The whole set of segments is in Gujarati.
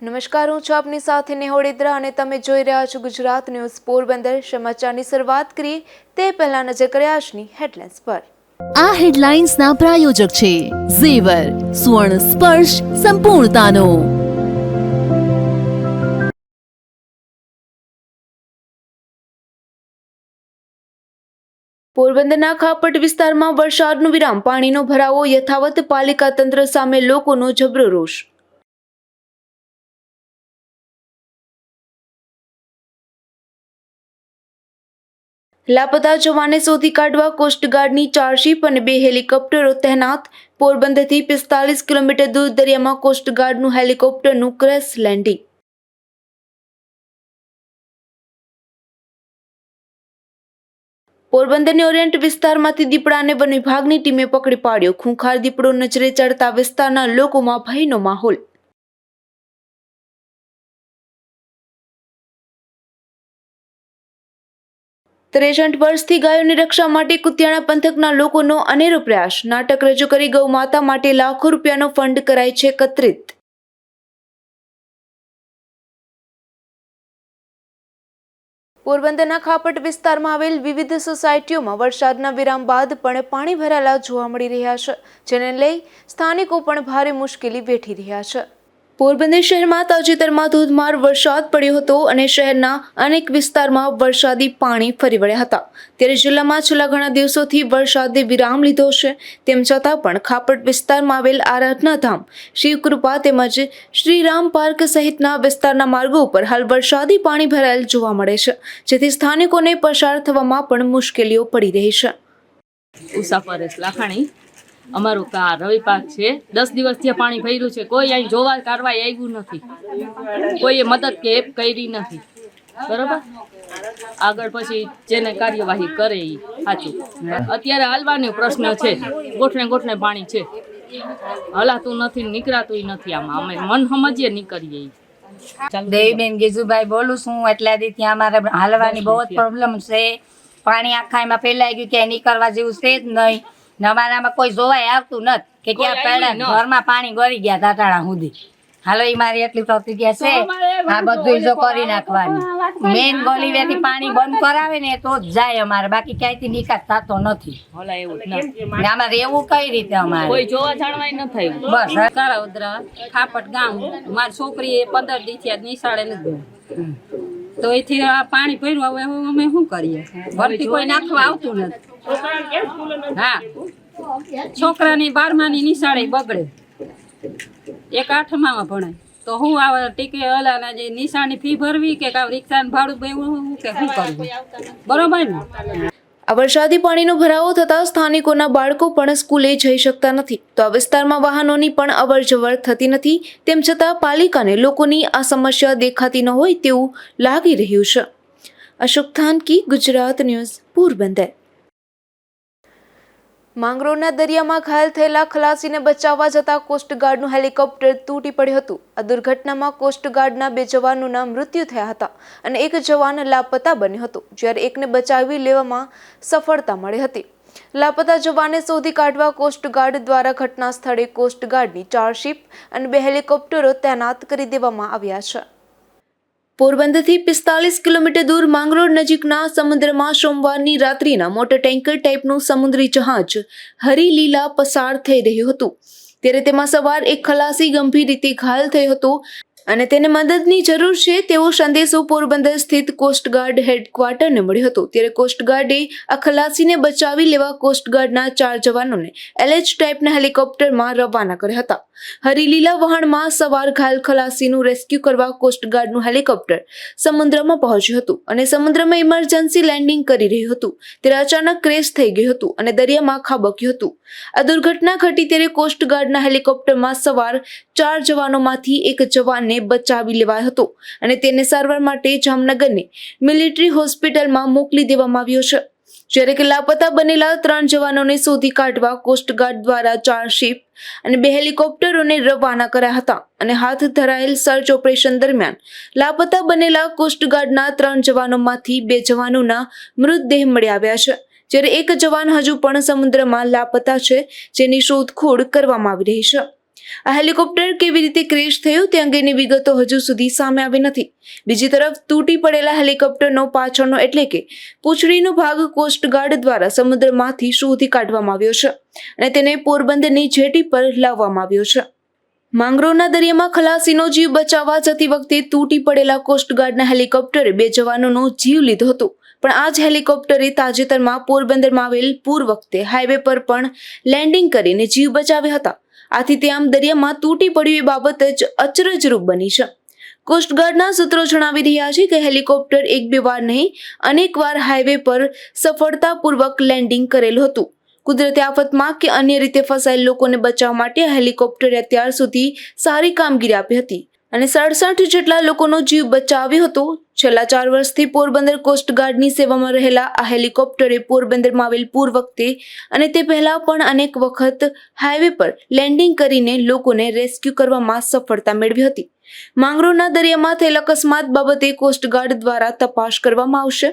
નમસ્કાર, હું છું આપની સાથે નેહોડેદ્રા અને તમે જોઈ રહ્યા છો ગુજરાત ન્યૂઝ પોરબંદર। સમાચારની શરૂઆત કરીએ તે પહેલા નજર કરીએ આજની હેડલાઇન્સ પર। આ હેડલાઇન્સના પ્રાયોજક છે ઝેવર, સ્વર્ણ સ્પર્શ સંપૂર્ણતાનો। પોરબંદરના ખાપટ વિસ્તારમાં વરસાદનો વિરામ, પાણીનો ભરાવો યથાવત, પાલિકા તંત્ર સામે લોકોનો જબરો રોષ। લાપતા જવાનને શોધી કાઢવા કોસ્ટગાર્ડની 4 શિપ અને 2 હેલિકોપ્ટરો તહેનાત। પોરબંદરથી 45 કિલોમીટર દૂર દરિયામાં કોસ્ટગાર્ડનું હેલિકોપ્ટરનું ક્રેશ લેન્ડિંગ। પોરબંદરની ઓરિયન્ટ વિસ્તારમાંથી દીપડાને વન વિભાગની ટીમે પકડી પાડ્યો। ખૂંખાર દીપડો નજરે ચડતા વિસ્તારના લોકોમાં ભયનો માહોલ। ત્રેસઠ વર્ષથી ગાયોની રક્ષા માટે કુતિયાણા પંથકના લોકોનો અનેરો પ્રયાસ। નાટક રજૂ કરી ગૌ માતા માટે લાખો રૂપિયાનો ફંડ કરાય છે એકત્રિત। પોરબંદરના ખાપટ વિસ્તારમાં આવેલ વિવિધ સોસાયટીઓમાં વરસાદના વિરામ બાદ પણ પાણી ભરાયેલા જોવા મળી રહ્યા છે, જેને લઈ સ્થાનિકો પણ ભારે મુશ્કેલી વેઠી રહ્યા છે। પોરબંદર શહેરમાં તાજેતરમાં ધોધમાર વરસાદ પડ્યો હતો અને શહેરના અનેક વિસ્તારમાં વરસાદી પાણી ફરી વળ્યા હતા। ત્યારે જિલ્લામાં છેલ્લા ઘણા દિવસોથી વરસાદે વિરામ લીધો છે, તેમ છતાં પણ ખાપટ વિસ્તારમાં આવેલ આરાધના ધામ, શિવકૃપા તેમજ શ્રીરામ પાર્ક સહિતના વિસ્તારના માર્ગો ઉપર હાલ વરસાદી પાણી ભરાયેલ જોવા મળે છે, જેથી સ્થાનિકોને પસાર થવામાં પણ મુશ્કેલીઓ પડી રહી છે। ઉષા પરેશ લાખાણી, અમારું રવિ પાક છે। 10 દિવસથી પાણી ભર્યું છે, કોઈ અહીં જોવા કાઢવા આવ્યું નથી, કોઈએ મદદ કે એપ કરી નથી, બરોબર। આગળ પછી જેને કાર્યવાહી કરે એ સાચું। અત્યારે હાલવાનો પ્રશ્ન છે, ગોઠને પાણી છે, હલાતું નથી, નીકળાતું નથી। આમાં અમે મન સમજીએ નીકળીએ। દેવીબેન ગીજુભાઈ બોલું છું। એટલા દી ત્યાં અમારે હાલવાની બહુ જ પ્રોબ્લેમ છે। પાણી આખા એમાં ફેલાઈ ગયું, ક્યાંય નીકળવા જેવું છે જ નહીં ને અમારામાં કોઈ જોવાય આવતું નથી કે ક્યાં પડ્યા, ઘરમાં પાણી ગળી ગયા તાટાળા સુધી। હાલો એ મારી એટલી પ્રતિક્રિયા છે। આ બધું જો કરી નાખવાની, મેન ગલીવેથી પાણી બંધ કરાવે ને તો જ જાય અમારે, બાકી ક્યાંયથી નિકાસ થતો નથી। આમાં રહેવું કઈ રીતે અમારે, કોઈ જોવા જાણવાય ન થયું। બસ કાળાવદરા ખાપટ ગામ, મારી છોકરી 15 દી થયા નિશાળે નથી ગઈ, તો એથી આ પાણી ભર્યું, હવે અમે શું કરીએ? ભરતી કોઈ નાખવા આવતું નથી। હા, છોકરાની 12માની નિશાળે બગડે, એક 8મામાં ભણાય, તો હું આ ટીકે ઓલાના જે નિશાળની ફી ભરવી કે રિક્ષાનું ભાડું ભરવું કે શું કરવું, બરોબર ને? આ વરસાદી પાણીનો ભરાવો થતા સ્થાનિકોના બાળકો પણ સ્કૂલે જઈ શકતા નથી, તો આ વિસ્તારમાં વાહનોની પણ અવરજવર થતી નથી। તેમ છતાં પાલિકાને લોકોની આ સમસ્યા દેખાતી ન હોય તેવું લાગી રહ્યું છે। અશોક થાનકી, ગુજરાત ન્યૂઝ, પોરબંદર। માંગરોળના દરિયામાં ઘાયલ થયેલા ખલાસીને બચાવવા જતા કોસ્ટગાર્ડનું હેલિકોપ્ટર તૂટી પડ્યું હતું। આ દુર્ઘટનામાં કોસ્ટગાર્ડના 2 જવાનોના મૃત્યુ થયા હતા અને 1 જવાન લાપતા બન્યો હતો, જ્યારે એકને બચાવી લેવામાં સફળતા મળી હતી। લાપતા જવાનને શોધી કાઢવા કોસ્ટગાર્ડ દ્વારા ઘટના સ્થળે કોસ્ટગાર્ડની 4 શિપ અને 2 હેલિકોપ્ટરો તૈનાત કરી દેવામાં આવ્યા છે। પોરબંદરથી 45 કિલોમીટર દૂર માંગરોળ નજીકના સમુદ્રમાં સોમવારની રાત્રિના મોટર ટેન્કર ટાઈપનું સમુદ્રી જહાજ હરિલીલા પસાર થઈ રહ્યું હતું, ત્યારે તેમાં સવાર એક ખલાસી ગંભીર રીતે ઘાયલ થયો હતો અને તેને મદદની જરૂર છે તેવો સંદેશો પોરબંદર સ્થિત કોસ્ટગાર્ડ હેડક્વાર્ટરને મળ્યો હતો। ત્યારે કોસ્ટગાર્ડે આ ખલાસીને બચાવી લેવા કોસ્ટગાર્ડના 4 જવાનોને LH ટાઈપના હેલિકોપ્ટરમાં રવાના કર્યા હતા। હરિલીલા વહાણમાં સવાર ઘાયલ ખલાસીનું રેસ્ક્યુ કરવા કોસ્ટગાર્ડનું હેલિકોપ્ટર સમુદ્રમાં પહોંચ્યું હતું અને સમુદ્રમાં ઇમરજન્સી લેન્ડિંગ કરી રહ્યું હતું, ત્યારે અચાનક ક્રેશ થઈ ગયું હતું અને દરિયામાં ખાબક્યું હતું। આ દુર્ઘટના ઘટી ત્યારે કોસ્ટગાર્ડના હેલિકોપ્ટરમાં સવાર 4 જવાનોમાંથી 1 જવાનને બચાવી લેવાયો હતો અને તેને સારવાર માટે જામનગરની મિલિટરી હોસ્પિટલમાં મોકલી દેવામાં આવ્યો છે, જ્યારે કે લાપતા બનેલા 3 જવાનોને શોધી કાઢવા કોસ્ટગાર્ડ દ્વારા 4 શિપ અને 2 હેલિકોપ્ટરોને રવાના કર્યા હતા અને હાથ ધરાયેલ સર્ચ ઓપરેશન દરમિયાન લાપતા બનેલા કોસ્ટગાર્ડના 3 જવાનોમાંથી 2 જવાનોના મૃતદેહ મળી આવ્યા છે, જ્યારે 1 જવાન હજુ પણ સમુદ્રમાં લાપતા છે, જેની શોધખોળ કરવામાં આવી રહી છે। આ હેલિકોપ્ટર કેવી રીતે ક્રેશ થયું તે અંગેની વિગતો હજુ સુધી સામે આવી નથી. બીજી તરફ તૂટી પડેલા હેલિકોપ્ટરનો પાછળનો એટલે કે પૂંછડીનો ભાગ કોસ્ટગાર્ડ દ્વારા સમુદ્રમાંથી શોધી કાઢવામાં આવ્યો છે અને તેને પોરબંદરની જેટી પર લાવવામાં આવ્યો છે. માંગરોળના દરિયામાં ખલાસીનો જીવ બચાવવા જતી વખતે તૂટી પડેલા કોસ્ટગાર્ડના હેલિકોપ્ટરે 2 જવાનોનો જીવ લીધો હતો. પણ આ જ હેલિકોપ્ટરે તાજેતરમાં પોરબંદરમાં આવેલ પૂર વખતે હાઈવે પર પણ લેન્ડિંગ કરીને જીવ બચાવ્યા હતા. આથી તે આમ દરિયામાં તૂટી પડ્યું એ બાબત જ અચરજરૂપ બની છે. કોસ્ટગાર્ડના સૂત્રો જણાવી રહ્યા છે કે હેલિકોપ્ટર 1-2 વાર નહીં, અનેક વાર હાઈવે પર સફળતાપૂર્વક લેન્ડિંગ કરેલું હતું. કુદરતી આફતમાં કે અન્ય રીતે ફસાયેલ લોકોને બચાવવા માટે આ હેલિકોપ્ટરે અત્યાર સુધી સારી કામગીરી આપી હતી અને 67 જેટલા લોકોનો જીવ બચાવ્યો હતો. છેલ્લા 4 વર્ષથી પોરબંદર કોસ્ટગાર્ડની સેવામાં રહેલા આ હેલિકોપ્ટરે પોરબંદરમાં આવેલ પૂર વખતે અને તે પહેલા પણ અનેક વખત હાઈવે પર લેન્ડિંગ કરીને લોકોને રેસ્ક્યુ કરવામાં સફળતા મેળવી હતી. માંગરોળના દરિયામાં થયેલ અકસ્માત બાબતે કોસ્ટગાર્ડ દ્વારા તપાસ કરવામાં આવશે.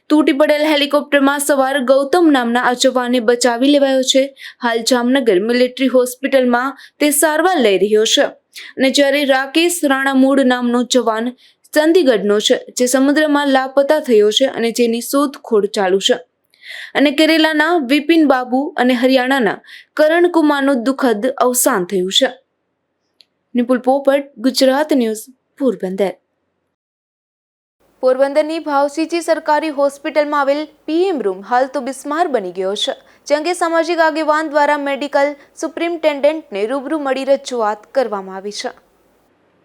તૂટી પડેલ હેલિકોપ્ટરમાં સવાર ગૌતમ નામના આ જવાનને બચાવી લેવાયો છે. હાલ જામનગર મિલિટરી હોસ્પિટલમાં તે સારવાર લઈ રહ્યો છે અને જ્યારે રાકેશ રાણા મૂળ નામનો જવાન ચંદીગઢનો છે જે સમુદ્રમાં લાપતા થયો છે અને જેની શોધખોળ ચાલુ છે. અને કેરેલાના વિપિન બાબુ અને હરિયાણાના કરણ કુમારનું દુઃખદ અવસાન થયું છે. નિપુલ પોપટ, ગુજરાત ન્યૂઝ, પોરબંદર. પોરબંદરની ભાવસીજી સરકારી હોસ્પિટલમાં આવેલ પીએમ રૂમ હાલ તો બિસ્માર બની ગયો છે, જે અંગે સામાજિક આગેવાન દ્વારા મેડિકલ સુપ્રિન્ટેન્ડન્ટને રૂબરૂ મળી રજૂઆત કરવામાં આવી છે.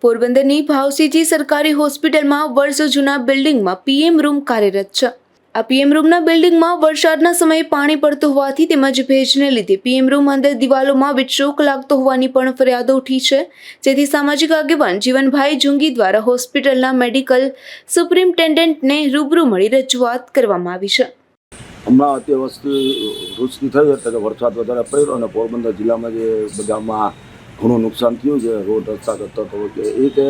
પોરબંદરની ભાવસીજી સરકારી હોસ્પિટલમાં વર્ષો જૂના બિલ્ડિંગમાં પીએમ રૂમ કાર્યરત છે. આ પીએમ રૂમના બિલ્ડિંગમાં વરસાદના સમયે પાણી પડતું હોવાથી તેમજ ભેજને લીધે પીએમ રૂમ અંદર દિવાલોમાં વિક્ષોક લાગતો હોવાની પણ ફરિયાદો ઉઠી છે. જેથી સામાજિક આગેવાન જીવનભાઈ જુંગી દ્વારા હોસ્પિટલના મેડિકલ સુપ્રિન્ટેન્ડન્ટને રૂબરૂ મળી રજૂઆત કરવામાં આવી છે. હમણાં અતિવૃષ્ટિ થઈ એટલે કે વરસાદ વધારે પડ્યો અને પોરબંદર જિલ્લામાં જે બધામાં ઘણું નુકસાન થયું છે, રોડ રસ્તા કરતા તો એ રીતે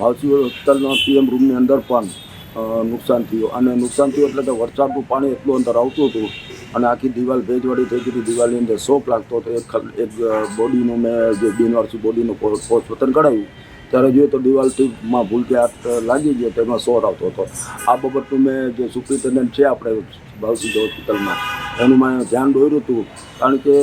ભાવસી હોસ્પિટલના પીએમ રૂમની અંદર પણ નુકસાન થયું. અને નુકસાન થયું એટલે કે વરસાદનું પાણી એટલું અંદર આવતું હતું અને આખી દિવાલ ભેજવાળી થઈ ગઈ. દિવાલની અંદર શોપ લાગતો હતો. એક બોડીનું મેં જે બિનવારસી બોડીનું પોસ્ટમોર્ટમ કરાવ્યું ત્યારે જોઈએ તો દિવાલમાં ભૂલથી હાથ લાગી ગયો તેમાં સોર આવતો હતો. આ બાબતનું મેં જે સુપ્રિન્ટેન્ડન્ટ છે આપણે ભાવસી હોસ્પિટલમાં એનું મેં ધ્યાન દોર્યું હતું. કારણ કે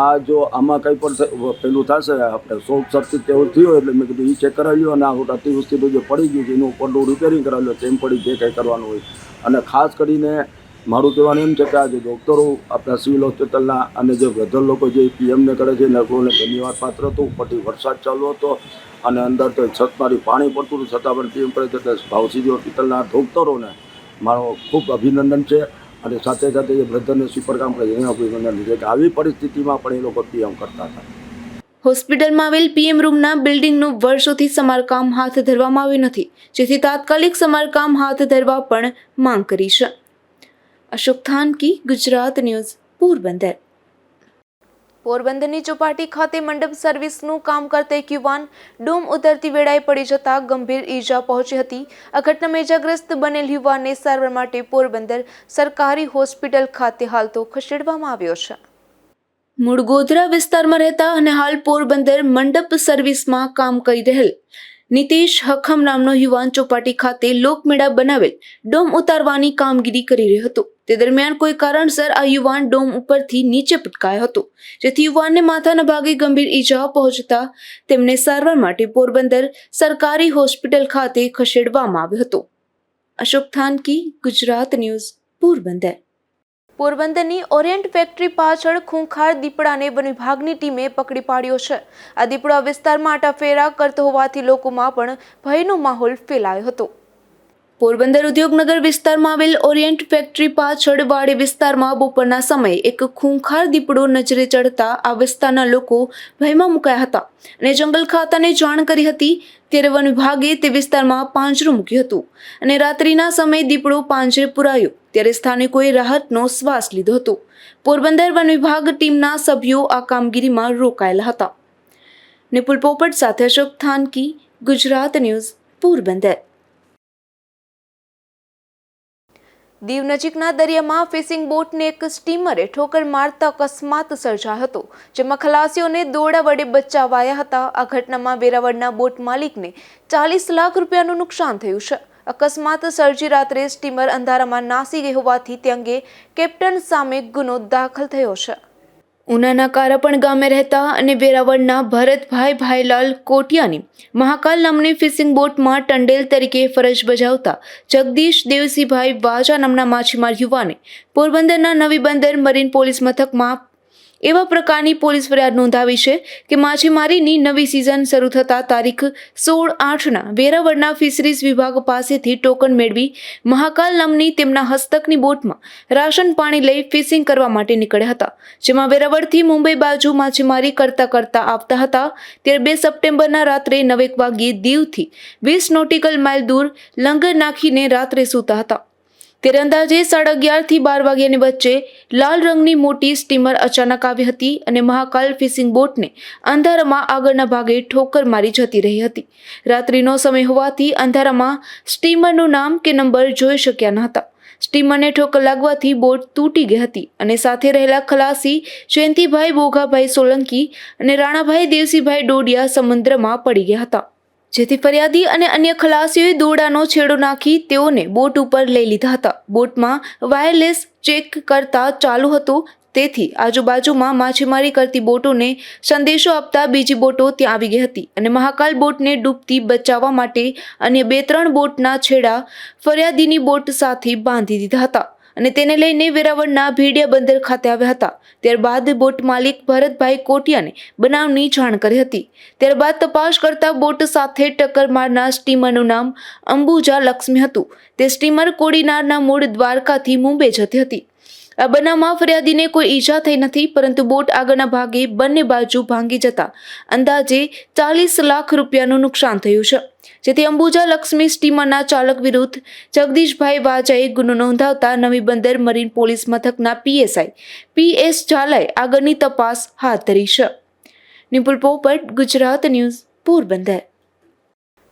આ જો આમાં કંઈ પણ પેલું થશે આપણે શોર્ટ સર્કિટ એવું થયું એટલે મેં કીધું એ ચેક કરાવી લો અને આ અતિવૃષ્ટિનું જે પડી ગયું છે એનું ઉપરનું રિપેરિંગ કરાવી લો, તેમ પડી જે કંઈ કરવાનું હોય. અને ખાસ કરીને મારું કહેવાનું એમ છે કે આ જે ડૉક્ટરો આપણા સિવિલ હોસ્પિટલના અને જે વૃદ્ધ લોકો જે પીએમને કરે છે એ લોકોને ધન્યવાદ પાત્ર હતું. ઉપરથી વરસાદ ચાલુ હતો અને અંદર તો છતમાંથી પાણી પડતું હતું છતાં પણ પીએમ કરે છે. એટલે ભાવસીજી હોસ્પિટલના ડૉક્ટરોને મારો ખૂબ અભિનંદન છે અને સાથે સાથે જે બ્રધરને સુપર કામ કરે એને અભિનંદન છે કે આવી પરિસ્થિતિમાં પણ એ લોકો પીએમ કરતા હતા. હોસ્પિટલમાં આવેલ પીએમ રૂમના બિલ્ડિંગનું વર્ષોથી સમારકામ હાથ ધરવામાં આવ્યું નથી, જેથી તાત્કાલિક સમારકામ હાથ ધરવા પણ માંગ કરી છે. અશોક થાનકી, ગુજરાત ન્યૂઝ, પોરબંદર. પોરબંદરની ચોપાટી ખાતે મંડપ સર્વિસનું કામ કરતા એક યુવાન ડોમ ઉતરતી વેળાએ પડી જતા ગંભીર ઈજા પહોંચી હતી. આ ઘટનામાં ઈજાગ્રસ્ત બનેલ યુવાનને સારવાર માટે પોરબંદર સરકારી હોસ્પિટલ ખાતે હાલ તો ખસેડવામાં આવ્યો છે. મૂળ ગોધરા વિસ્તારમાં રહેતા અને હાલ પોરબંદર મંડપ સર્વિસમાં કામ કરી રહેલ નીતિશ હખમ નામનો યુવાન ચોપાટી ખાતે લોકમેળા બનાવેલ ડોમ ઉતારવાની કામગીરી કરી રહ્યો હતો. તે દરમિયાન કોઈ કારણસર આ યુવાન ડોમ ઉપરથી નીચે પટકાયો હતો, જેથી યુવાનને માથાના ભાગે ગંભીર ઈજા પહોંચતા તેમને સારવાર માટે પોરબંદર સરકારી હોસ્પિટલ ખાતે ખસેડવામાં આવ્યો હતો. અશોક થાનકી, ગુજરાત ન્યૂઝ, પોરબંદર. પોરબંદરની ઓરિયન્ટ ફેક્ટરી પાછળ ખૂંખાર દીપડાને વન વિભાગની ટીમે પકડી પાડ્યો છે. આ દીપડો આ વિસ્તારમાં આટાફેરા કરતો હોવાથી લોકોમાં પણ ભયનો માહોલ ફેલાયો હતો. પોરબંદર ઉદ્યોગનગર વિસ્તારમાં આવેલ ઓરિયન્ટ ફેક્ટરી પાછળ વાડી વિસ્તારમાં બપોરના સમયે એક ખૂંખાર દીપડો નજરે ચડતા આ વિસ્તારના લોકો ભયમાં મુકાયા હતા અને જંગલ ખાતાને જાણ કરી હતી. ત્યારે વન વિભાગે તે વિસ્તારમાં પાંજરું મૂક્યું હતું અને રાત્રિના સમયે દીપડો પાંજરે પુરાયો ત્યારે સ્થાનિકોએ રાહતનો શ્વાસ લીધો હતો. પોરબંદર વન વિભાગ ટીમના સભ્યો આ કામગીરીમાં રોકાયેલા હતા. નિપુલ પોપટ સાથે અશોક થાનકી, ગુજરાત ન્યૂઝ, પોરબંદર. દીવ નજીકના દરિયામાં ફિશિંગ બોટને એક સ્ટીમરે ઠોકર મારતા અકસ્માત સર્જાયો હતો, જેમાં ખલાસીઓને દોરડા વડે બચાવાયા હતા. આ ઘટનામાં વેરાવળના બોટ માલિકને 40 લાખ રૂપિયાનું નુકસાન થયું છે. અકસ્માત સર્જી રાત્રે સ્ટીમર અંધારામાં નાસી ગઈ હોવાથી તે અંગે કેપ્ટન સામે ગુનો દાખલ થયો છે. ઉનાના કારાપણ ગામે રહેતા અને વેરાવળના ભરતભાઈ ભાઈલાલ કોટિયાની મહાકાલ નામની ફિશિંગ બોટમાં ટંડેલ તરીકે ફરજ બજાવતા જગદીશ દેવસિંહભાઈ વાજા નામના માછીમાર યુવાને પોરબંદરના નવી બંદર મરીન પોલીસ મથકમાં એવા પ્રકારની પોલીસ ફરિયાદ નોંધાવી છે કે માછીમારીની નવી સિઝન શરૂ થતાં તારીખ 16/8ના વેરાવળના ફિશરીઝ વિભાગ પાસેથી ટોકન મેળવી મહાકાલ નામની તેમના હસ્તકની બોટમાં રાશન પાણી લઈ ફિશિંગ કરવા માટે નીકળ્યા હતા, જેમાં વેરાવળથી મુંબઈ બાજુ માછીમારી કરતા આવતા હતા. ત્યારે 2 સપ્ટેમ્બરના રાત્રે 9 વાગ્યે દીવથી 20 નોટિકલ માઇલ દૂર લંગર નાખીને રાત્રે સૂતા હતા. ત્યારે અંદાજે 11:30 થી 12 વાગ્યાની વચ્ચે લાલ રંગની મોટી સ્ટીમર અચાનક આવી હતી અને મહાકાલ ફિશિંગ બોટને અંધારામાં આગળના ભાગે ઠોકર મારી જતી રહી હતી. રાત્રિનો સમય હોવાથી અંધારામાં સ્ટીમરનું નામ કે નંબર જોઈ શક્યા ન હતા. સ્ટીમરને ઠોકર લાગવાથી બોટ તૂટી ગઈ હતી અને સાથે રહેલા ખલાસી જયંતિભાઈ બોઘાભાઈ સોલંકી અને રાણાભાઈ દેવસિંહભાઈ ડોડિયા સમુદ્રમાં પડી ગયા હતા, જેથી ફરિયાદી અને અન્ય ખલાસીઓએ દોરડાનો છેડો નાખી તેઓને બોટ ઉપર લઈ લીધા હતા. બોટમાં વાયરલેસ ચેક કરતા ચાલુ હતું, તેથી આજુબાજુમાં માછીમારી કરતી બોટોને સંદેશો આપતા બીજી બોટો ત્યાં આવી ગઈ હતી અને મહાકાલ બોટને ડૂબતી બચાવવા માટે અન્ય 2-3 બોટના છેડા ફરિયાદીની બોટ સાથે બાંધી દીધા હતા અને તેને લઈને વેરાવળના ભીડિયા બંદર ખાતે આવ્યા હતા. ત્યારબાદ બોટ માલિક ભરતભાઈ કોટિયાને બનાવની જાણ કરી હતી. ત્યારબાદ તપાસ કરતા બોટ સાથે ટક્કર મારનાર સ્ટીમરનું નામ અંબુજા લક્ષ્મી હતું. તે સ્ટીમર કોડીનારના મૂળ દ્વારકાથી મુંબઈ જતી હતી. આ બનાવમાં ફરિયાદીને કોઈ ઈજા થઈ નથી, પરંતુ બોટ આગળના ભાગે બંને બાજુ ભાંગી જતા અંદાજે 40 લાખ રૂપિયાનું નુકસાન થયું છે, જેથી અંબુજા લક્ષ્મી સ્ટીમરના ચાલક વિરુદ્ધ જગદીશભાઈ વાજાએ ગુનો નોંધાવતા નવી બંદર મરીન પોલીસ મથકના PSI PS ઝાલાએ આગળની તપાસ હાથ ધરી છે. નિપુલ પોપટ, ગુજરાત ન્યૂઝ, પોરબંદર.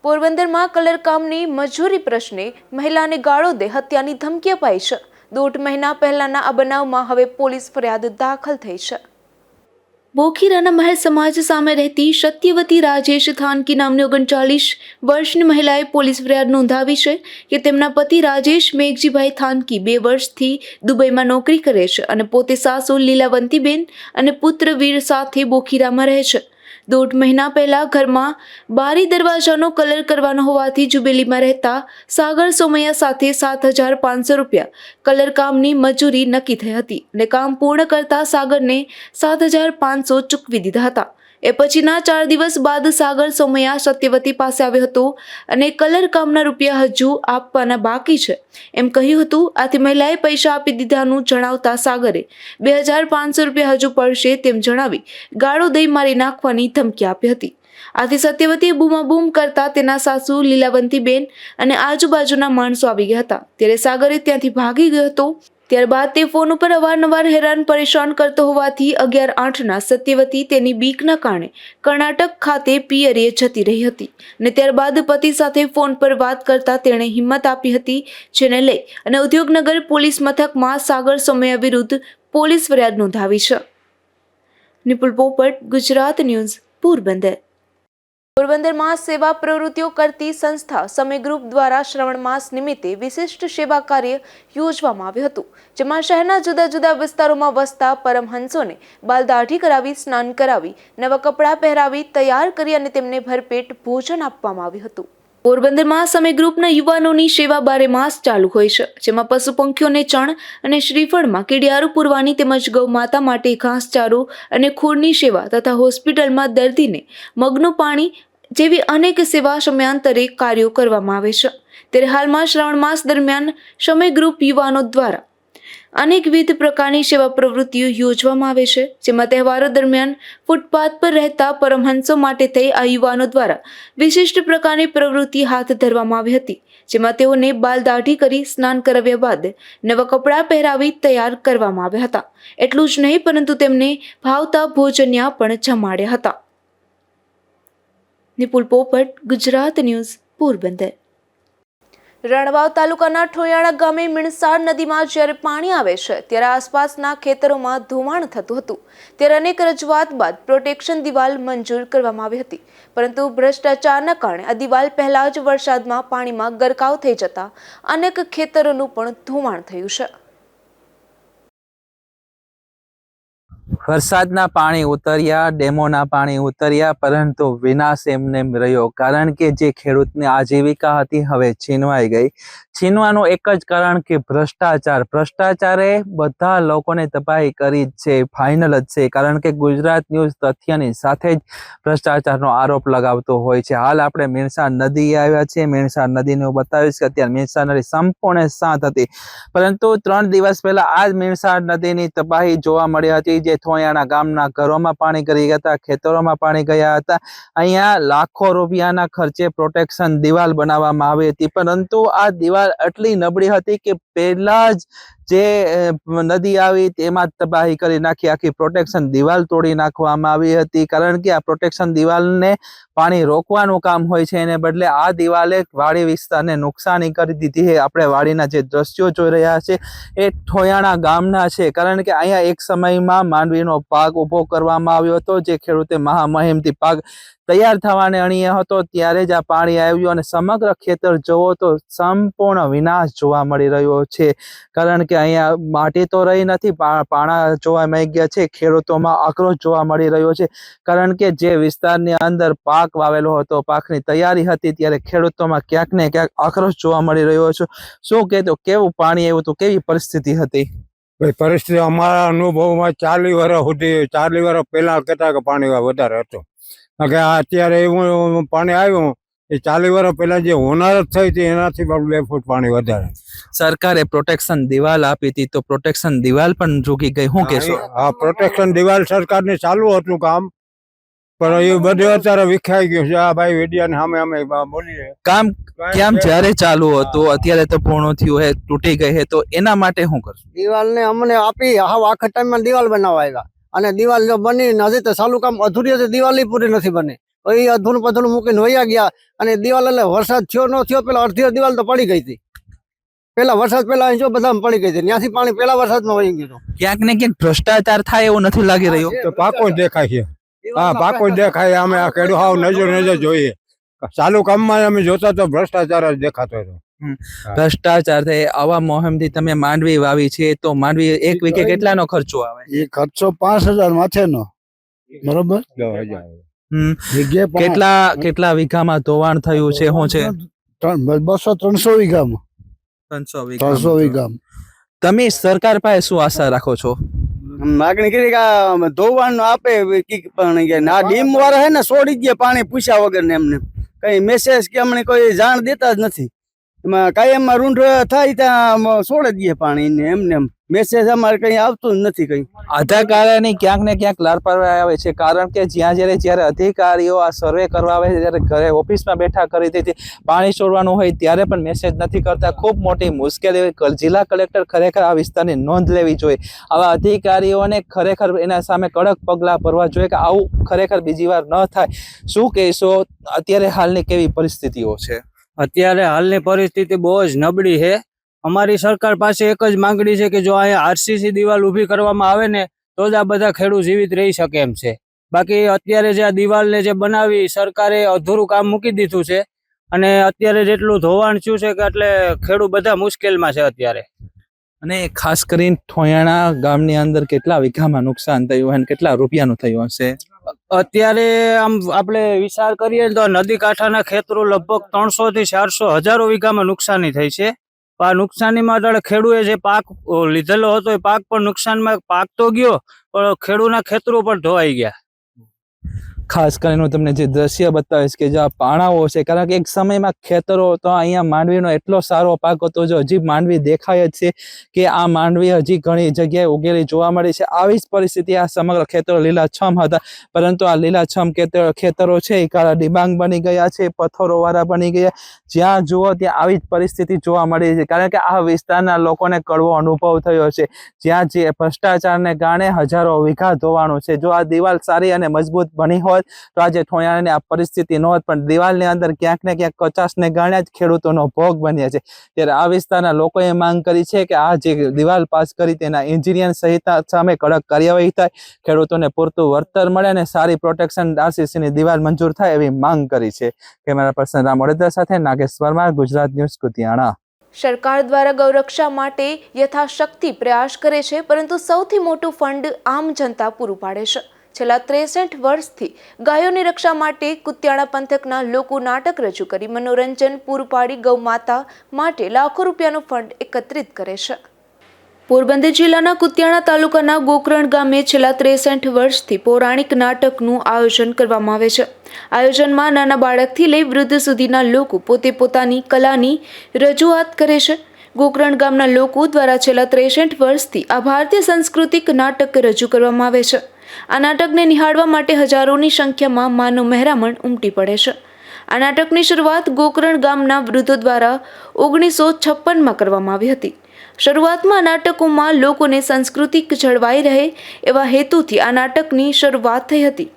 પોરબંદરમાં કલરકામની મજૂરી પ્રશ્ને મહિલાને ગાળો દે હત્યાની ધમકી અપાઈ છે. 1.5 મહિના પહેલાના આ બનાવમાં હવે પોલીસ ફરિયાદ દાખલ થઈ છે. બોખીરાના મહેર સમાજ સામે રહેતી સત્યવતી રાજેશ થાનકી નામની 39 વર્ષની મહિલાએ પોલીસ ફરિયાદ નોંધાવી છે કે તેમના પતિ રાજેશ મેઘજીભાઈ થાનકી 2 વર્ષથી દુબઈમાં નોકરી કરે છે અને પોતે સાસુ લીલાવંતીબેન અને પુત્ર વીર સાથે બોખીરામાં રહે છે. 1.5 મહિના પહેલા ઘરમાં બારી દરવાજાનો કલર કરવાનો હોવાથી જુબેલીમાં રહેતા સાગર સોમૈયા સાથે 7,500 રૂપિયા કલર કામની મજૂરી નક્કી થઈ હતી અને કામ પૂર્ણ કરતા સાગરને 7,500 ચૂકવી દીધા હતા. એ પછીના 4 દિવસ બાદ સાગર સોમૈયા સત્યવતી પાસે આવ્યો હતો અને કલર કામના રૂપિયા હજુ આપવાના બાકી છે એમ કહ્યું હતું. આથી મહિલાએ પૈસા આપી દીધાનું જણાવતા સાગરે 2,500 રૂપિયા હજુ પડશે તેમ જણાવી ગાળો દઈ મારી નાખવાની ધમકી આપી હતી. આથી સત્યવતીએ બૂમાબૂમ કરતા તેના સાસુ લીલાવંતીબેન અને આજુબાજુના માણસો આવી ગયા હતા. ત્યારે સાગરે ત્યાંથી ભાગી ગયો હતો. ત્યારબાદ તે ફોન ઉપર અવારનવાર હેરાન પરેશાન કરતો હોવાથી 11/8ના સત્યવતી તેની બીકના કારણે કર્ણાટક ખાતે પિયરીએ જતી રહી હતી અને ત્યારબાદ પતિ સાથે ફોન પર વાત કરતા તેણે હિંમત આપી હતી, જેને લઈ અને ઉદ્યોગનગર પોલીસ મથકમાં સાગર સોમૈયા વિરુદ્ધ પોલીસ ફરિયાદ નોંધાવી છે. નિપુલ પોપટ, ગુજરાત ન્યૂઝ, પોરબંદર. પોરબંદરમાં સેવા પ્રવૃત્તિઓ કરતી સંસ્થા સમય ગ્રુપ દ્વારા શ્રાવણ માસ નિમિત્તે વિશિષ્ટ સેવા કાર્ય યોજવામાં આવ્યું હતું, જેમાં શહેરના જુદા જુદા વિસ્તારોમાં વસતા પરમહંસોને બાલદાઢી કરાવી, સ્નાન કરાવી, નવા કપડાં પહેરાવી, તૈયાર કરી અને તેમને ભરપેટ ભોજન આપવામાં આવ્યું હતું. પોરબંદરમાં સમય ગ્રુપના યુવાનોની સેવા 12 માસ ચાલુ હોય છે, જેમાં પશુ પંખીઓને ચણ અને શ્રીફળમાં કીડિયારું પૂરવાની તેમજ ગૌ માતા માટે ઘાસચારો અને ખોળની સેવા તથા હોસ્પિટલમાં દર્દીને મગનું પાણી જેવી અનેક સેવા સમયાંતરે કાર્યો કરવામાં આવે છે. ત્યારે હાલમાં શ્રાવણ માસ દરમિયાન સમય ગ્રુપ યુવાનો દ્વારા અનેકવિધ પ્રકારની સેવા પ્રવૃત્તિઓ યોજવામાં આવે છે, જેમાં તહેવારો દરમિયાન ફૂટપાથ પર રહેતા પરમહંસો માટે થઈ આ યુવાનો દ્વારા વિશિષ્ટ પ્રકારની પ્રવૃત્તિ હાથ ધરવામાં આવી હતી, જેમાં તેઓને બાલ દાઢી કરી સ્નાન કરાવ્યા બાદ નવા કપડાં પહેરાવી તૈયાર કરવામાં આવ્યા હતા. એટલું જ નહીં, પરંતુ તેમને ભાવતા ભોજન્યા પણ જમાડ્યા હતા. નિપુલ પોપટ, ગુજરાત ન્યૂઝ, પોરબંદર. રણવાવ તાલુકાના ઠોયાણા ગામે મીણસાર નદીમાં જ્યારે પાણી આવે છે ત્યારે આસપાસના ખેતરોમાં ધોવાણ થતું હતું ત્યારે અનેક રજૂઆત બાદ પ્રોટેક્શન દિવાલ મંજૂર કરવામાં આવી હતી, પરંતુ ભ્રષ્ટાચારના કારણે આ દિવાલ પહેલા જ વરસાદમાં પાણીમાં ગરકાવ થઈ જતા અનેક ખેતરોનું પણ ધોવાણ થયું છે. વરસાદના પાણી ઉતર્યા, ડેમોના પાણી ઉતર્યા, પરંતુ વિનાશ એમને રહ્યો, કારણ કે જે ખેડૂતની આજીવિકા હતી હવે છીનવાઈ ગઈ. છીનવાનું એક જ કારણ કે ભ્રષ્ટાચારે બધા લોકોને તબાહી કરી જ છે, ફાઇનલ જ છે, કારણ કે ગુજરાત ન્યૂઝ તથ્યની સાથે જ ભ્રષ્ટાચારનો આરોપ લગાવતો હોય છે. હાલ આપણે મીણસાર નદી આવ્યા છીએ. મીણસાર નદીને હું બતાવીશ કે અત્યારે મીણસાર નદી સંપૂર્ણ શાંત હતી, પરંતુ 3 દિવસ પહેલા આ જ મીણસાર નદીની તબાહી જોવા મળી હતી, જે થોયાણા ગામના ઘરોમાં પાણી કરી ગયા હતા, ખેતરોમાં પાણી ગયા હતા. અહીંયા લાખો રૂપિયાના ખર્ચે પ્રોટેક્શન દિવાલ બનાવવામાં આવી હતી, પરંતુ આ દિવાલ એટલી નબળી હતી કે પહેલા જ જે નદી આવી તેમાં તબાહી કરી નાખી. આખી પ્રોટેક્શન દિવાલ તોડી નાખવામાં આવી હતી, કારણ કે આ પ્રોટેક્શન દિવાલને પાણી રોકવાનું કામ હોય છે, એને બદલે આ દિવાલે વાડી વિસ્તારને નુકસાની કરી દીધી છે. આપણે વાડીના જે દ્રશ્યો જોઈ રહ્યા છે એ ઠોયાણા ગામના છે, કારણ કે અહીંયા એક સમયમાં માંડવીનો પાક ઊભો કરવામાં આવ્યો હતો, જે ખેડૂતે મહામહિમથી પાક તૈયાર થવાને અણીએ હતો, ત્યારે જ આ પાણી આવ્યું અને સમગ્ર ખેતર જોવો તો સંપૂર્ણ વિનાશ જોવા મળી રહ્યો છે, કારણ કે અહીંયા માટી તો રહી નથી, પાણા જોવા મળી ગયા છે. ખેડૂતોમાં આક્રોશ જોવા મળી રહ્યો છે, કારણ કે જે વિસ્તારની અંદર પાક વાવેલો હતો, પાકની તૈયારી હતી, ત્યારે ખેડૂતોમાં ક્યાંક ને ક્યાંક આક્રોશ જોવા મળી રહ્યો છે. શું કહેતો, કેવું પાણી આવ્યું હતું, કેવી પરિસ્થિતિ હતી? પરિસ્થિતિ અમારા અનુભવમાં 40 વર્ષ સુધી, 40 વર્ષ પહેલા કહેતા કે પાણી વધારે હતું, કે અત્યારે એવું પાણી આવ્યું એ 40 વર્ષ પહેલા જે હોનારત થઈ હતી એનાથી પણ 2 ફૂટ પાણી વધારે. સરકારે પ્રોટેક્શન દિવાલ આપી હતી, તો પ્રોટેક્શન દિવાલ પણ ઝૂકી ગઈ, શું કહેશો? હા, પ્રોટેક્શન દિવાલ સરકારને ચાલુ હતું કામ, પણ એ બધું અત્યારે વિખાઈ ગયું છે. આ ભાઈ વેડિયાને સામે અમે બોલીએ કામ કેમ જ્યારે ચાલુ હતું અત્યારે તો પૂર્ણ થયું હે, તૂટી ગઈ હે, તો એના માટે શું કરશું? દિવાલને અમને આપી, આખા ટાઈમમાં દિવાલ બનાવવા આવ્યા, અને દિવાલ જો બની નથી તો ચાલુ કામ અધૂરી હતી, દિવાલ પૂરી નથી બની, એ અધૂરું પધૂરું મૂકીને વયા ગયા. અને દિવાલ એટલે વરસાદ થયો ન થયો, પેલા અડધી દિવાલ તો પડી ગઈ હતી, પેલા વરસાદ પેલા જો બધા પડી ગઈ હતી, ત્યાંથી પાણી પેલા વરસાદમાં વહી ગયું. ક્યાંક ને ક્યાંક ભ્રષ્ટાચાર થાય એવું નથી લાગી રહ્યું? તો પાકો જ દેખાય છે. હા, પાકો જ દેખાય. અમે આ ખેડૂત હાવ નજર જોઈએ, ચાલુ કામમાં અમે જોતા તો ભ્રષ્ટાચાર જ દેખાતો હતો. ભ્રષ્ટાચાર થાય. આવા મોહમથી તમે માંડવી વાવી છે, તો માંડવી એક વીઘે કેટલાનો ખર્ચો આવે? એ ખર્ચો 5000 માથેનો, બરોબર. કેટલા વીઘામાં ધોવાણ થયું છે? શું છે? 200-300 વીઘામાં. 300 વીઘામાં. તમે સરકાર પાસે શું આશા રાખો છો? માગણી કરી કે ધોવાનું આપે, પણ આ ડીમ વાળા હે ને છોડી દે પાણી પૂછ્યા વગર ને, એમને કઈ મેસેજ કે અમને કોઈ જાણ દેતા જ નથી. એમાં કાયમમાં રૂંઢ થાય ત્યાં છોડી દે પાણી ને, એમને મેસેજ અમારે કઈ આવતું જ નથી. કઈ અધિકારીની ક્યાંક ને ક્યાંક લાપરવાહી આવે છે, કારણ કે જ્યારે અધિકારીઓ આ સર્વે કરવા આવે છે ત્યારે ઘરે ઓફિસમાં બેઠા કરી દે છે, પાણી છોડવાનું હોય ત્યારે પણ મેસેજ નથી કરતા. ખૂબ મોટી મુશ્કેલી. જિલ્લા કલેક્ટર ખરેખર આ વિસ્તારની નોંધ લેવી જોઈએ. આવા અધિકારીઓને ખરેખર એના સામે કડક પગલાં ભરવા જોઈએ કે આવું ખરેખર બીજી વાર ન થાય. શું કહેશો, અત્યારે હાલની કેવી પરિસ્થિતિઓ છે? અત્યારે હાલની પરિસ્થિતિ બહુ જ નબળી છે. અમારી સરકાર પાસે એક જ માંગણી છે કે જો અહીંયા આરસીસી દિવાલ ઊભી કરવામાં આવે ને તો જ આ બધા ખેડૂત જીવિત રહી શકે એમ છે. બાકી અત્યારે જે આ દિવાલને જે બનાવી સરકારે અધૂરું કામ મૂકી દીધું છે, અને અત્યારે જેટલું ધોવાણ થયું છે કે એટલે ખેડૂત બધા મુશ્કેલમાં છે અત્યારે. અને ખાસ કરીને ઠોયાણા ગામની અંદર કેટલા વીઘામાં નુકસાન થયું અને કેટલા રૂપિયાનું થયું હશે? અત્યારે આમ આપણે વિચાર કરીએ તો નદી કાંઠાના ખેતરો લગભગ 300 થી 400 હજારો વીઘામાં નુકસાની થઈ છે. આ નુકસાનીમાં ખેડૂએ જે પાક લીધેલો હતો એ પાક પણ નુકસાનમાં, પાક તો ગયો પણ ખેડૂતના ખેતરો પણ ધોવાઈ ગયા. ખાસ કરીને હું તમને જે દ્રશ્ય બતાવીશ કે જ્યાં પાણાઓ છે, કારણ કે એક સમયમાં ખેતરો તો અહીંયા માંડવીનો એટલો સારો પાક હતો, જો હજી માંડવી દેખાય જ છે કે આ માંડવી હજી ઘણી જગ્યાએ ઉગેલી જોવા મળી છે. આવી જ પરિસ્થિતિ, આ સમગ્ર ખેતરો લીલાછમ હતા, પરંતુ આ લીલાછમ ખેતરો છે એ કાળા ડિબાંગ બની ગયા છે, પથ્થરો વાળા બની ગયા. જ્યાં જુઓ ત્યાં આવી જ પરિસ્થિતિ જોવા મળી છે, કારણ કે આ વિસ્તારના લોકોને કડવો અનુભવ થયો છે, જ્યાં જે ભ્રષ્ટાચારને કારણે હજારો વીઘા ધોવાનું છે. જો આ દિવાલ સારી અને મજબૂત બની હોય હોત તો આજે ઠોયાણાની આ પરિસ્થિતિ ન હોત, પણ દિવાલની અંદર ક્યાંક ને ક્યાંક કચાશને કારણે જ ખેડૂતોનો ભોગ બન્યા છે. ત્યારે આ વિસ્તારના લોકોએ માંગ કરી છે કે આ જે દિવાલ પાસ કરી તેના એન્જિનિયર સહિત સામે કડક કાર્યવાહી થાય, ખેડૂતોને પૂરતું વળતર મળે અને સારી પ્રોટેક્શન આરસીસીની દિવાલ મંજૂર થાય એવી માંગ કરી છે. કેમેરા પર્સન રામ વડોદરા સાથે નાગેશ પરમાર, ગુજરાત ન્યૂઝ, કુતિયાણા. સરકાર દ્વારા ગૌરક્ષા માટે યથાશક્તિ પ્રયાસ કરે છે, પરંતુ સૌથી મોટું ફંડ આમ જનતા પૂરું પાડે છે. છેલ્લા 63 વર્ષથી ગાયોની રક્ષા માટે કુતિયાણા પંથકના લોકો નાટક રજૂ કરી મનોરંજન પૂરું પાડી ગૌ માતા માટે લાખો રૂપિયાનું ફંડ એકત્રિત કરે છે. પોરબંદર જિલ્લાના કુતિયાણા તાલુકાના ગોકરણ ગામે છેલ્લા 63 વર્ષથી પૌરાણિક નાટકનું આયોજન કરવામાં આવે છે. આયોજનમાં નાના બાળકથી લઈ વૃદ્ધ સુધીના લોકો પોતે પોતાની કલાની રજૂઆત કરે છે. ગોકરણ ગામના લોકો દ્વારા છેલ્લા 63 વર્ષથી આ ભારતીય સાંસ્કૃતિક નાટક રજૂ કરવામાં આવે છે. આ નાટકને નિહાળવા માટે હજારોની સંખ્યામાં માનવ મહેરામણ ઉમટી પડે છે. આ નાટકની શરૂઆત ગોકરણ ગામના વૃદ્ધો દ્વારા 1956માં કરવામાં આવી હતી. શરૂઆતમાં નાટકોમાં લોકોને સાંસ્કૃતિક જળવાઈ રહે એવા હેતુથી આ નાટકની શરૂઆત થઈ હતી.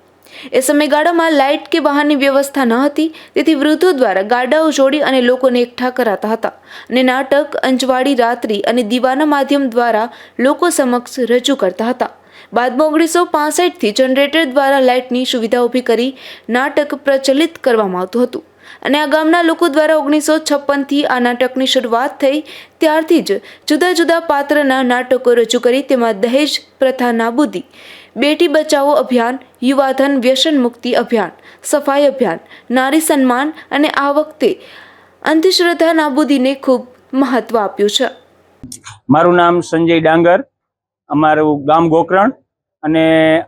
એ સમયગાળામાં લાઇટ કે વાહનની વ્યવસ્થા ન હતી, તેથી વૃદ્ધો દ્વારા ગાડાઓ જોડી અને લોકોને એકઠા કરાતા હતા અને નાટક અંજવાળી રાત્રિ અને દીવાના માધ્યમ દ્વારા લોકો સમક્ષ રજૂ કરતા હતા. બાદમાં 1965થી જનરેટર દ્વારા લાઇટની સુવિધા ઊભી કરી નાટક પ્રચલિત કરવામાં આવતું હતું અને આ ગામના લોકો દ્વારા 1956થી આ નાટકની શરૂઆત થઈ. ત્યારથી જ જુદા જુદા પાત્રના નાટકો રજૂ કરી તેમાં દહેજ પ્રથા નાબૂદી, બેટી બચાવો અભિયાન, યુવાધન વ્યસન મુક્તિ અભિયાન, સફાઈ અભિયાન, નારી સન્માન અને આ વખતે અંધશ્રદ્ધા નાબૂદીને ખૂબ મહત્વ આપ્યું છે. મારું નામ સંજય ડાંગર, અમારું ગામ ગોકરણ, અને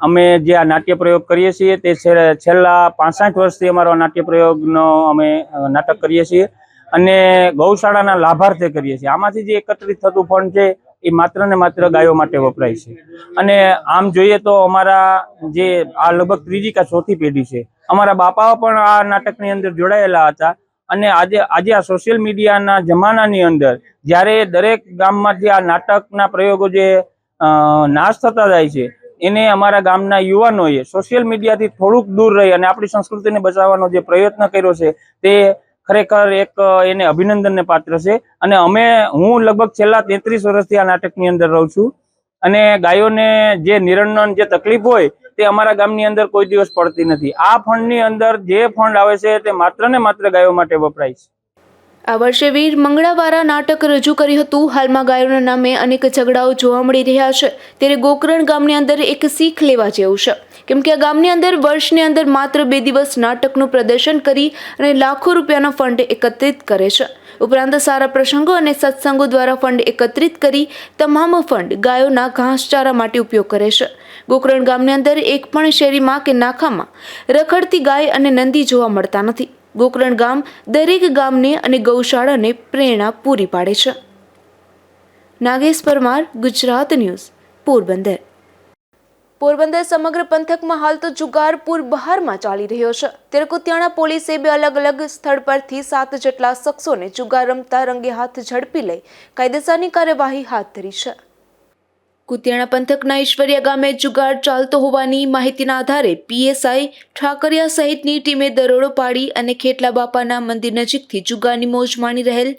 અમે જે આ નાટ્ય પ્રયોગ કરીએ છીએ તે છેલ્લા 65 વર્ષથી અમારો નાટ્ય પ્રયોગનો અમે નાટક કરીએ છીએ અને ગૌશાળાના લાભાર્થે કરીએ છીએ. આમાંથી જે એકત્રિત થતું ફંડ છે એ માત્ર ને માત્ર ગાયો માટે વપરાય છે. અને આમ જોઈએ તો અમારા જે આ લગભગ ત્રીજી કે ચોથી પેઢી છે, અમારા બાપાઓ પણ આ નાટકની અંદર જોડાયેલા હતા. અને આજે આ સોશિયલ મીડિયાના જમાનાની અંદર જ્યારે દરેક ગામમાંથી આ નાટકના પ્રયોગો જે નાશ થતા જાય છે, એને અમારા ગામના યુવાનોએ સોશિયલ મીડિયાથી થોડુંક દૂર રહી અને આપણી સંસ્કૃતિને બચાવવાનો જે પ્રયત્ન કર્યો છે તે ખરેખર એક એને અભિનંદનને પાત્ર છે. અને હું લગભગ છેલ્લા 33 વર્ષથી આ નાટકની અંદર રહું છું અને ગાયોને જે નિરણન જે તકલીફ હોય તે અમારા ગામની અંદર કોઈ દિવસ પડતી નથી. આ ફંડની અંદર જે ફંડ આવે છે તે માત્ર ને માત્ર ગાયો માટે વપરાય છે. આ વર્ષે વીર મંગળાવાળા નાટક રજૂ કર્યું હતું. હાલમાં ગાયોના નામે અનેક ઝઘડાઓ જોવા મળી રહ્યા છે, ત્યારે ગોકરણ ગામની અંદર એક શીખ લેવા જેવું છે, કેમ કે આ ગામની અંદર વર્ષની અંદર માત્ર 2 દિવસ નાટકનું પ્રદર્શન કરી અને લાખો રૂપિયાનો ફંડ એકત્રિત કરે છે. ઉપરાંત સારા પ્રસંગો અને સત્સંગો દ્વારા ફંડ એકત્રિત કરી તમામ ફંડ ગાયોના ઘાસચારા માટે ઉપયોગ કરે છે. ગોકરણ ગામની અંદર એક પણ શેરીમાં કે નાખામાં રખડતી ગાય અને નંદી જોવા મળતા નથી. ગોકરણ ગામ દરેક ગામને અને ગૌશાળાને પ્રેરણા પૂરી પાડે છે. નાગેશ પરમાર, ગુજરાત ન્યૂઝ, પોરબંદર. પોરબંદર સમગ્ર પંથકમાં હાલ તો જુગારપુર બહારમાં ચાલી રહ્યો છે, ત્યારે કુતિયાણા પોલીસે 2 અલગ અલગ સ્થળ પરથી 7 જેટલા શખ્સોને જુગાર રમતા રંગે હાથ ઝડપી લઈ કાયદેસરની કાર્યવાહી હાથ ધરી છે. કુતિયાણા પંથકના ઈશ્વરિયા ગામે જુગાર ચાલતો હોવાની માહિતીના આધારે પીએસઆઈ ઠાકરિયા સહિતની ટીમે દરોડો પાડી અને ખેટલા બાપાના મંદિર નજીકથી જુગારની મોજ માણી રહેલ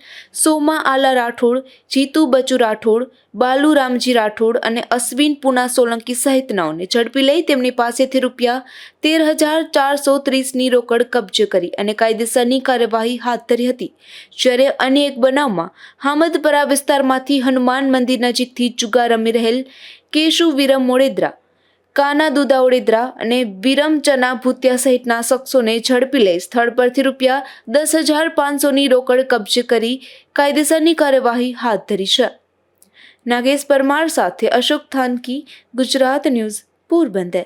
સોમા આલા રાઠોડ, જીતુ બચુ રાઠોડ, બાલુ રામજી રાઠોડ અને અશ્વિન પૂના સોલંકી સહિતનાઓને ઝડપી લઈ તેમની પાસેથી રૂપિયા 13,430ની રોકડ કબજે કરી અને કાયદેસરની કાર્યવાહી હાથ ધરી હતી. જ્યારે અન્ય એક બનાવમાં હામદપરા વિસ્તારમાંથી હનુમાન મંદિર નજીકથી જુગાર રમી રહેલ કેશુ વિરમ મોડેદરા, કાના દુદા ઓડેદરા અને વિરમ ચના ભૂતિયા સહિતના શખ્સોને ઝડપી લઈ સ્થળ પરથી રૂપિયા 10,500ની રોકડ કબજે કરી કાયદેસરની કાર્યવાહી હાથ ધરી છે. નાગેશ પરમાર સાથે અશોક થાનકી, ગુજરાત ન્યૂઝ, પોરબંદર.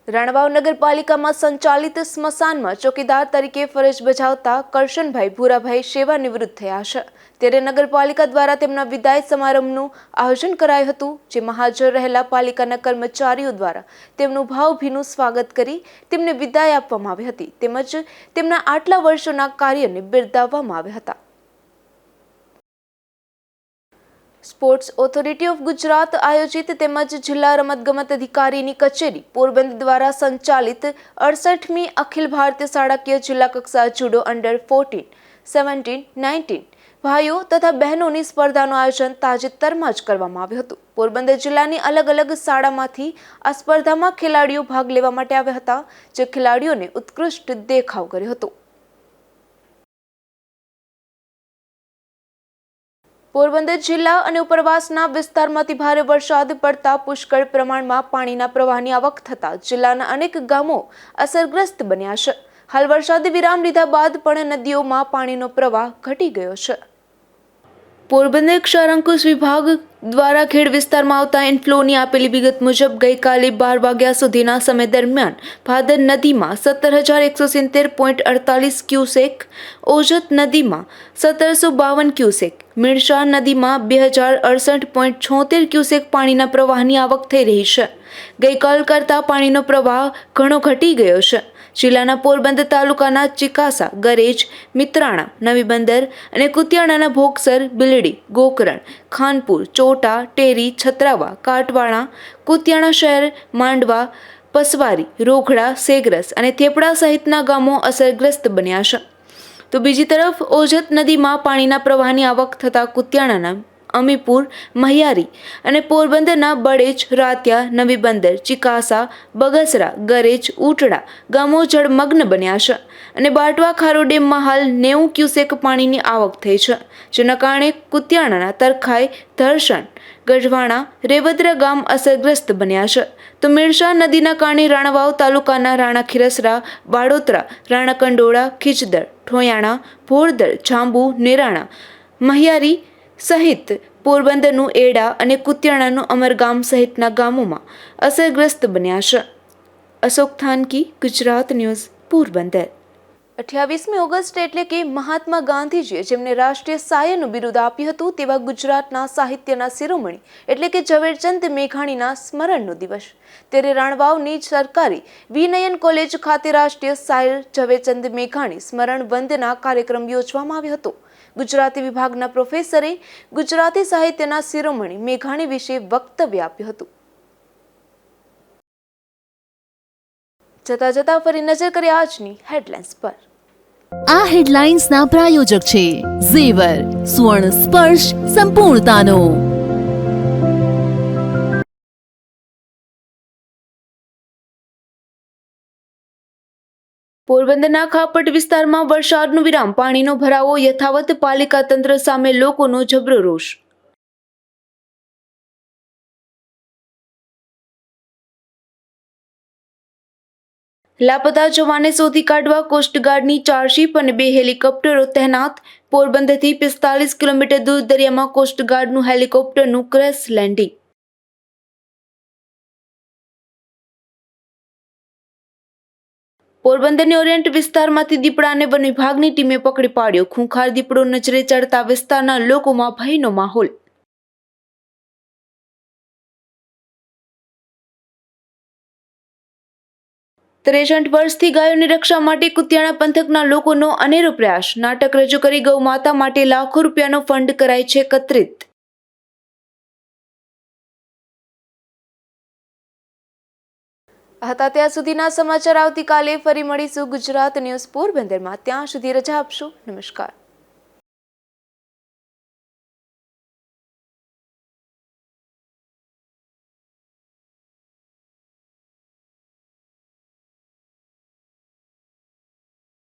રાણાવાવ નગરપાલિકામાં સંચાલિત સ્મશાનમાં ચોકીદાર તરીકે ફરજ બજાવતા કરશનભાઈ ભૂરાભાઈ સેવા નિવૃત્ત થયા છે, ત્યારે નગરપાલિકા દ્વારા તેમના વિદાય સમારંભનું આયોજન કરાયું હતું, જેમાં હાજર રહેલા પાલિકાના કર્મચારીઓ દ્વારા તેમનું ભાવભીનું સ્વાગત કરી તેમને વિદાય આપવામાં આવી હતી, તેમજ તેમના આટલા વર્ષોના કાર્યને બિરદાવવામાં આવ્યા હતા. સ્પોર્ટ્સ ઓથોરિટી ઓફ ગુજરાત આયોજિત તેમજ જિલ્લા રમતગમત અધિકારીની કચેરી પોરબંદર દ્વારા સંચાલિત 68મી અખિલ ભારતીય શાળાકીય જિલ્લા કક્ષા જુડો અંડર 14, 17, 19 ભાઈઓ તથા બહેનોની સ્પર્ધાનું આયોજન તાજેતરમાં જ કરવામાં આવ્યું હતું. પોરબંદર જિલ્લાની અલગ અલગ શાળામાંથી આ સ્પર્ધામાં ખેલાડીઓ ભાગ લેવા માટે આવ્યા હતા, જે ખેલાડીઓને ઉત્કૃષ્ટ દેખાવ કર્યો હતો. પોરબંદર જિલ્લા અને ઉપરવાસના વિસ્તારમાંથી ભારે વરસાદ પડતા પુષ્કળ પ્રમાણમાં પાણીના પ્રવાહની આવક થતા જિલ્લાના અનેક ગામો અસરગ્રસ્ત બન્યા છે. હાલ વરસાદે વિરામ લીધા બાદ પણ નદીઓમાં પાણીનો પ્રવાહ ઘટી ગયો છે. પોરબંદર ક્ષારાંકુશ વિભાગ દ્વારા ખેડ વિસ્તારમાં આવતા ઇનફ્લોની આપેલી વિગત મુજબ ગઈકાલે 12 વાગ્યા સુધીના સમય દરમિયાન ભાદર નદીમાં 17,170.48 ક્યુસેક, ઓજત નદીમાં 1752 ક્યુસેક, મીણશા નદીમાં 2068.76 ક્યુસેક પાણીના પ્રવાહની આવક થઈ રહી છે. ગઈકાલ કરતાં પાણીનો પ્રવાહ ઘણો ઘટી ગયો છે. જિલ્લાના પોરબંદર તાલુકાના ચિકાસા, ગરેજ, મિત્રાણા, નવી બંદર અને કુતિયાણાના ભોગસર, બિલડી, ગોકરણ, ખાનપુર, ચોટા, ટેરી, છત્રાવા, કાટવાળા, કુતિયાણા શહેર, માંડવા, પસવારી, રોઘડા, સેગરસ અને થેપડા સહિતના ગામો અસરગ્રસ્ત બન્યા છે. તો બીજી તરફ ઓજત નદીમાં પાણીના પ્રવાહની આવક થતાં કુતિયાણાના અમીપુર, મહિયારી અને પોરબંદરના બળેજ, રાતિયા, નવી બંદર, ચિકાસા, બગસરા, ગરેજ, ઉટડા ગામો જળમગ્ન બન્યા છે અને બાટવા ખારો ડેમમાં હાલ 90 ક્યુસેક પાણીની આવક થઈ છે, જેના કારણે કુતિયાણાના તરખાઈ, ધરસણ, ગઢવાણા, રેવદ્રા ગામ અસરગ્રસ્ત બન્યા છે. તો મીણશા નદીના કારણે રાણાવાવ તાલુકાના રાણા ખીરસરા, બાળોતરા, રાણા કંડોળા, ખીચદર, ઠોયાણા, ભોરદર, જાંબુ, નેરાણા, મહિયારી સહિત પોરબંદરનું એડા અને કુતિયાણાનું અમરગામ સહિતના ગામોમાં અસરગ્રસ્ત બન્યા છે. અશોક થાનકી, ગુજરાત ન્યૂઝ, પોરબંદર. 28મી ઓગસ્ટ એટલે કે મહાત્મા ગાંધીજીએ જેમને રાષ્ટ્રીય શાયરનું બિરુદ આપ્યું હતું તેવા ગુજરાતના સાહિત્યના શિરોમણી એટલે કે ઝવેરચંદ મેઘાણીના સ્મરણનો દિવસ. ત્યારે રાણવાવની સરકારી વિનયન કોલેજ ખાતે રાષ્ટ્રીય શાયર ઝવેરચંદ મેઘાણી સ્મરણ વંદના કાર્યક્રમ યોજવામાં આવ્યો હતો. ગુજરાતી વિભાગના પ્રોફેસરે ગુજરાતી સાહિત્યના શિરોમણી મેઘાણી વિશે વક્તવ્ય આપ્યું હતું. જતા ફરી નજર કરીએ આજની હેડલાઇન્સ પર. આ હેડલાઇન્સના પ્રાયોજક છે ઝેવર, સુવર્ણ સ્પર્શ સંપૂર્ણતાનો. પોરબંદરના ખાપટ વિસ્તારમાં વરસાદનો વિરામ, પાણીનો ભરાવો યથાવત, પાલિકા તંત્ર સામે લોકોનો જબરો રોષ. લાપતા જવાનને શોધી કાઢવા કોસ્ટગાર્ડની 4 શિપ અને 2 હેલિકોપ્ટરો તહેનાત. પોરબંદરથી 45 કિલોમીટર દૂર દરિયામાં કોસ્ટગાર્ડનું હેલિકોપ્ટરનું ક્રેશ લેન્ડિંગ. પોરબંદરની ઓરિયન્ટ વિસ્તારમાંથી દીપડાને વન વિભાગની ટીમે પકડી પાડ્યો. ખૂંખાર દીપડો નજરે ચડતા વિસ્તારના લોકોમાં ભયનો માહોલ. ત્રેસઠ વર્ષથી ગાયોની રક્ષા માટે કુતિયાણા પંથકના લોકોનો અનેરો પ્રયાસ. નાટક રજૂ કરી ગૌ માતા માટે લાખો રૂપિયાનો ફંડ કરાય છે એકત્રિત. હતા ત્યાં સુધીના સમાચાર. આવતીકાલે ફરી મળીશું ગુજરાત ન્યૂઝ પોરબંદરમાં. ત્યાં સુધી રજા આપશો. નમસ્કાર.